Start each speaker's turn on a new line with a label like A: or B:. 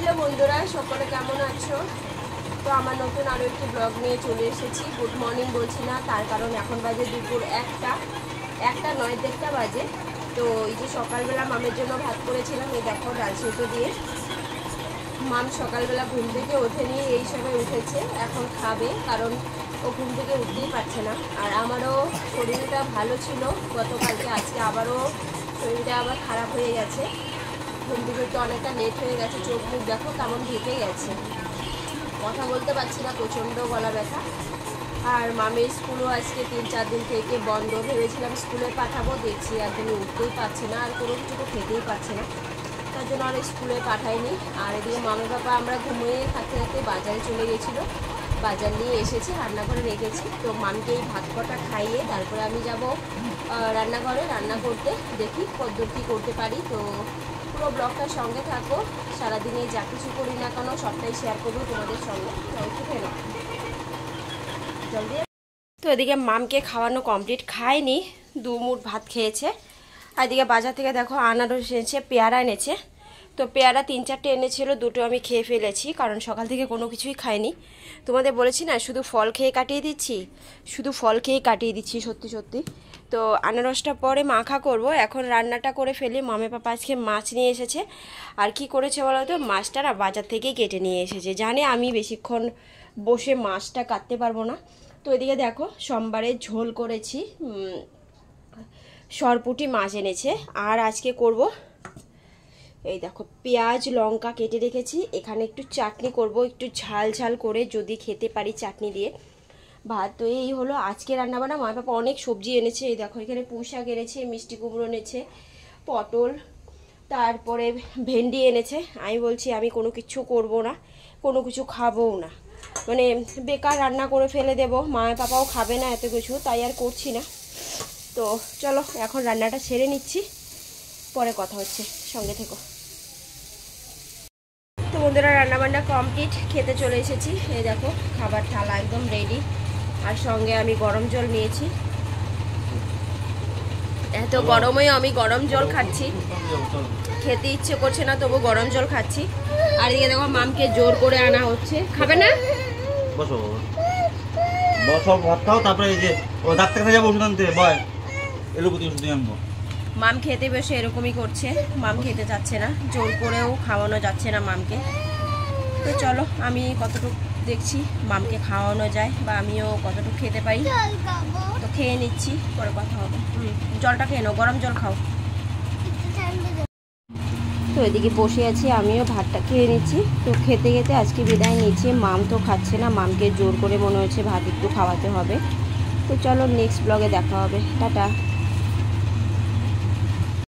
A: Hello বন্ধুরা, সকলে কেমন আছো? তো আমার নতুন আরও একটি ব্লগ নিয়ে চলে এসেছি। গুড মর্নিং বলছি না, তার কারণ এখন বাজে দুপুর একটা নয় 1:30 বাজে। তো এই যে সকালবেলা মামের জন্য ভাত করেছিলাম, এই দেখো ডাল সেদ্ধ দিয়ে। মাম সকালবেলা ঘুম থেকে ওঠেনি, এই সময় উঠেছে, এখন খাবে, কারণ ও ঘুম থেকে উঠতেই পারছে না। আর আমারও শরীরটা ভালো ছিল গতকালকে, আজকে আবারও শরীরটা আবার খারাপ হয়ে গেছে। ঘুম থেকে তো অনেকটা লেট হয়ে গেছে, চোখ মুখ দেখো কেমন ঢেকে গেছে, কথা বলতে পারছি না, প্রচণ্ড গলা ব্যথা। আর মামের স্কুলও আজকে 3-4 দিন থেকে বন্ধ। ভেবেছিলাম স্কুলে পাঠাবো, দেখছি একদমই উঠতেই পারছে না, আর কোনো কিছু তো খেতেই পারছে না, তার জন্য আর স্কুলে পাঠাইনি। আর এদিকে মামের বাবা আমরা ঘুমিয়ে থাকতে থাকতে বাজারে চলে গেছিলো, বাজার নিয়ে এসেছি, রান্নাঘরে রেখেছি। তো মামকে এই ভাত কটা খাইয়ে তারপরে আমি যাব রান্নাঘরে রান্না করতে, দেখি কতদূর কী করতে পারি। তো পুরো ব্লগটার সঙ্গে থাকো, সারাদিনে যা কিছু করি না কেন সবটাই শেয়ার করবো তোমাদের সঙ্গে। জলদি। তো এদিকে মামকে খাওয়ানো কমপ্লিট, খায়নি, 2 মুঠ ভাত খেয়েছে। আর এদিকে বাজার থেকে দেখো আনারস এনেছে, পেয়ারা এনেছে। তো পেয়ারা 3-4টে এনেছিল, 2টো আমি খেয়ে ফেলেছি, কারণ সকাল থেকে কোনো কিছুই খাইনি। তোমাদের বলেছি না শুধু ফল খেয়ে কাটিয়ে দিচ্ছি, সত্যি সত্যি। তো আনারসটা পরে মাখা করব, এখন রান্নাটা করে ফেলি। মামে পাপা আজকে মাছ নিয়ে এসেছে। আর কি করেছে বলো তো, মাছটা না বাজার থেকেই কেটে নিয়ে এসেছে, জানে আমি বেশিক্ষণ বসে মাছটা কাটতে পারবো না। তো এদিকে দেখো সোমবারে ঝোল করেছি, সরপুঁটি মাছ এনেছে। আর আজকে করব, এই দেখো পেঁয়াজ লঙ্কা কেটে রেখেছি, এখানে একটু চাটনি করব, একটু ঝাল ঝাল করে, যদি খেতে পারি চাটনি দিয়ে ভাত। তো এই হলো আজকে রান্নাবান্না। মা বাবা অনেক সবজি এনেছে, এই দেখো এখানে পুঁই শাক এনেছে, মিষ্টি কুমড়ো এনেছে, পটল, তারপরে ভেন্ডি এনেছে। আমি বলছি আমি কোনো কিছু করব না, কোনো কিছু খাবও না, মানে বেকার রান্না করে ফেলে দেবো, মা পাপাও খাবে না এত কিছু, তাই আর করছি না। তো চলো এখন রান্নাটা সেরে নিচ্ছি, পরে কথা হচ্ছে, সঙ্গে থেকো। তো বন্ধুরা রান্নাবান্না কমপ্লিট, খেতে চলে এসেছি। এই দেখো খাবার থালা একদম রেডি, আর সঙ্গে আমি গরম জল নিয়েছি। এত গরমেও আমি গরম জল খাচ্ছি, খেতে ইচ্ছে করছে না তবু গরম জল খাচ্ছি। আর এদিকে দেখো মামকে জোর করে আনা হচ্ছে, খাবে না,
B: বসো বসো ভাত খাও, তারপরে এই যে ও ডাক্তার যাবো ওষুধ আনতে, বয় এলোপতি ওষুধ আনবো।
A: মাম খেতে বসে এরকমই করছে, মাম খেতে যাচ্ছে না, জোর করেও খাওয়ানো যাচ্ছে না মামকে। তো চলো আমি কতটুকু দেখছি মামকে খাওয়ানো যায়, বা আমিও কতটুকু খেতে পারি। তো খেয়ে নিচ্ছি, পরে কথা হবে। জলটা খেয়ে নাও, গরম জল খাও। তো এদিকে বসে আছি, আমিও ভাতটা খেয়ে নিচ্ছি। তো খেতে খেতে আজকে বিদায় নিচ্ছি, মাম তো খাচ্ছে না, মামকে জোর করে মনে হচ্ছে ভাত একটু খাওয়াতে হবে। তো চলো নেক্সট ব্লগে দেখা হবে, টাটা।